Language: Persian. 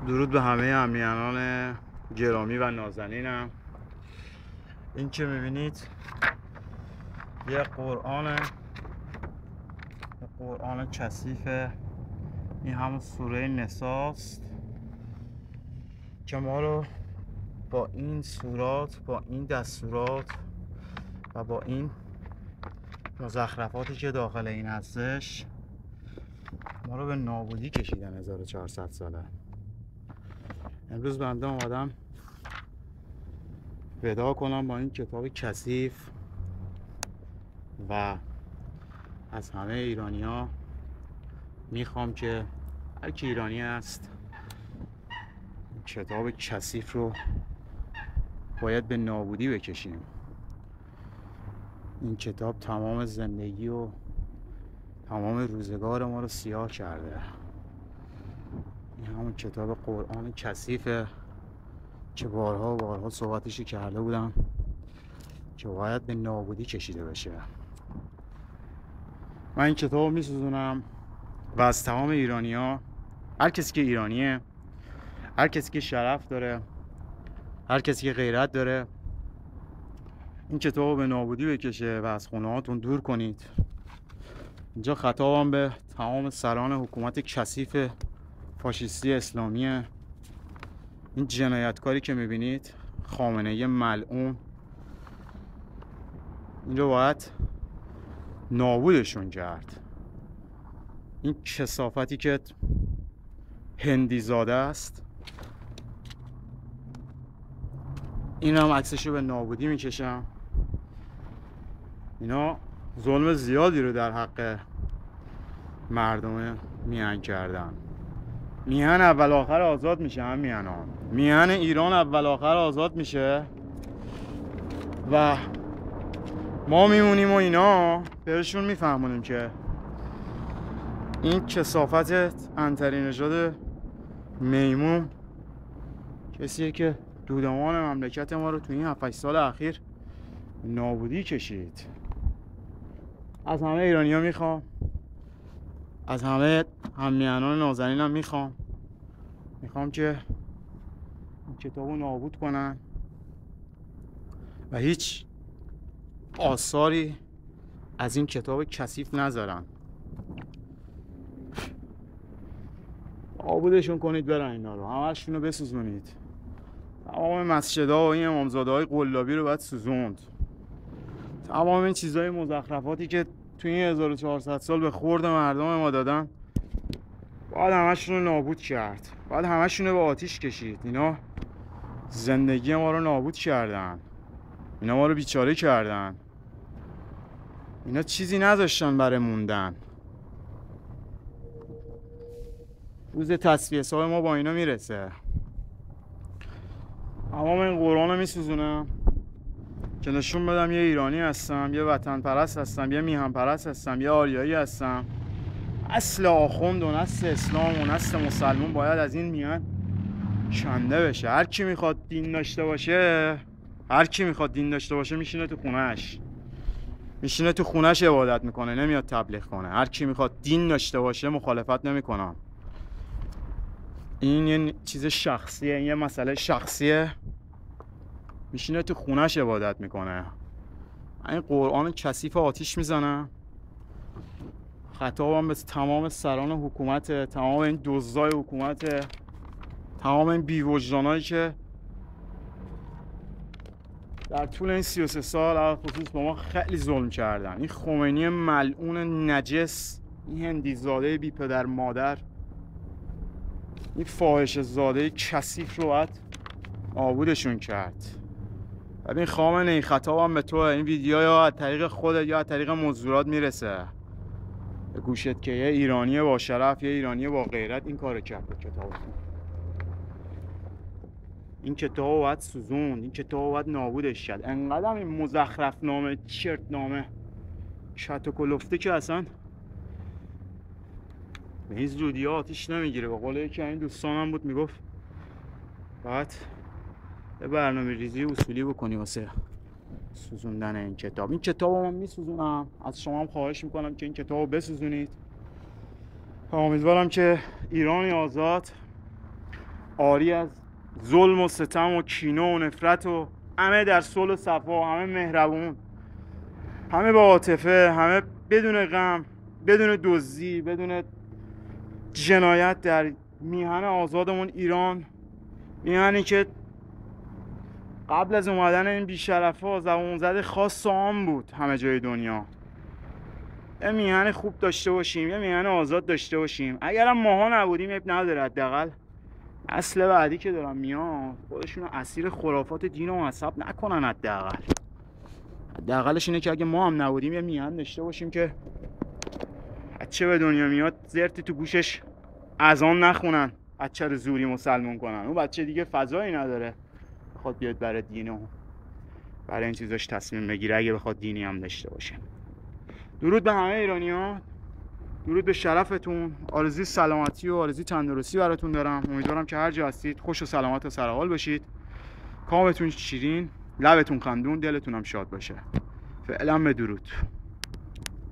درود به همه همیهنان گرامی و نازنینم. این که میبینید یه قرآن کثیفه. این همون سوره نساست که ما رو با این سورات، با این دستورات و با این مزخرفاتی که داخل این هستش ما رو به نابودی کشیدن 1400 ساله. امروز بنده اومدم ودا کنم با این کتاب کثیف و از همه ایرانی‌ها میخوام که هر کی ایرانی است این کتاب کثیف رو باید به نابودی بکشیم. این کتاب تمام زندگی و تمام روزگار ما رو سیاه کرده. این همون کتاب قرآن کثیفه که بارها و بارها صحبتشی کرده بودم که باید به نابودی کشیده بشه. من این کتاب رو میسوزونم و از تمام ایرانی‌ها، هر کسی که ایرانیه، هر کسی که شرف داره، هر کسی که غیرت داره، این کتاب رو به نابودی بکشه و از خونه‌هاتون دور کنید. اینجا خطابم به تمام سران حکومت کثیف فاشیستی اسلامیه. این جنایتکاری که میبینید، خامنه‌ای ملعون، این رو باید نابودشون کرد. این کثافتی که هندی زاده است، این هم عکسشو به نابودی میکشم. اینا ظلم زیادی رو در حق مردم میهن کردن. میهن اول آخر آزاد میشه. هم میهن ایران اول آخر آزاد میشه و ما میمونیم و اینا بهشون میفهمونیم که این کثافت عنتری نژاد میمون کسیه که دودمان مملکت ما رو تو این 7-8 سال اخیر نابودی کشید. از همه ایرانی‌ها میخوام، از همه همیهنان نازنینم میخوام که این کتابو نابود کنن و هیچ آثاری از این کتاب کثیف نذارن. نابودشون کنید، برن اینا رو، همشون رو بسوزونید. تمام مسجدها و این امامزاده های قلابی رو باید سوزوند. تمام این چیزهای مزخرفاتی که توی این 1400 سال به خورد مردم ما دادن باید همشون رو نابود کرد. باید همشون رو به آتیش کشید. اینا زندگی ما رو نابود کردن. اینا ما رو بیچاره کردن. اینا چیزی نذاشتن برای موندن. روز تصفیه حساب ما با اینا میرسه. تمام این قرآن رو میسوزونم که نشون بدم یه ایرانی هستم، یه وطن پرست هستم، یه میهن پرست هستم، یه آریایی هستم. اصل آخوند و نسل اسلام و نسل مسلمون باید از این میهن کنده بشه. هر کی میخواد دین داشته باشه میشینه تو خونهش عبادت میکنه، نمیاد تبلیغ کنه. هر کی میخواد دین داشته باشه مخالفت نمیکنه. این یه چیز شخصیه، این یه مسئله شخصیه. میشینه تو خونهش عبادت میکنه. این قرآن کثیف آتیش میزنه. خطابم به تمام سران حکومت، تمام این دزدای حکومت، تمام این بی‌وجدانایی که در طول این 33 سال على خصوص با ما خیلی ظلم کردن. این خمینی ملعون نجس، این هندی زاده بی پدر مادر، این فاحشه زاده کثیف رو باید نابودشون کرد. ببین خامنه ای، خطابم به تو. این ویدیو یا از طریق خودت یا از طریق مزدورات میرسه به گوشت که یه ایرانی با شرف، یه ایرانی با غیرت این کارو کرد. این کتاب باید سوزوند، این کتاب باید نابودش کرد. انقدر این مزخرف نامه، چرت نامه، شط و کلفته که اصلا به این زودی ها آتیش نمیگیره. به قول یکی این دوستانم بود میگفت باید یه برنامه ریزی اصولی بکنی واسه سوزوندن این کتاب. این کتاب رو من میسوزونم. از شما هم خواهش میکنم که این کتاب رو بسوزونید. امیدوارم که ایرانی آزاد، عاری از ظلم و ستم و کینه و نفرت و همه در صلح و صفا، همه مهربون، همه با عاطفه، همه بدون غم، بدون دزدی، بدون جنایت، در میهن آزادمون ایران، میهنی که قبل از اومدن این بی‌شرفا زبون زده خاص و عام بود همه جای دنیا. یه میهن خوب داشته باشیم، یه میهن آزاد داشته باشیم. اگرم ماها نبودیم اب نداره، حداقل اصل بعدی که دارن میان خودشونو اسیر خرافات دین و مذهب نکنن. حداقلش اینه که اگه ما هم نبودیم یه میهن داشته باشیم که بچه به دنیا میاد زرتی تو گوشش اذان نخونن، بچه رو زوری مسلمون کنن. اون بچه دیگه فضایی نداره بخواد بیاد برای دین و برای این چیزاش تصمیم بگیره، اگه بخواد دینی هم داشته باشه. درود به همه ایرانی‌ها، درود به شرفتون، آرزوی سلامتی و آرزوی تندرستی براتون دارم. امیدوارم که هر جا هستید خوش و سلامت و سرحال باشید، کامتون شیرین، لبتون خندون، دلتون هم شاد باشه. فعلا بدرود.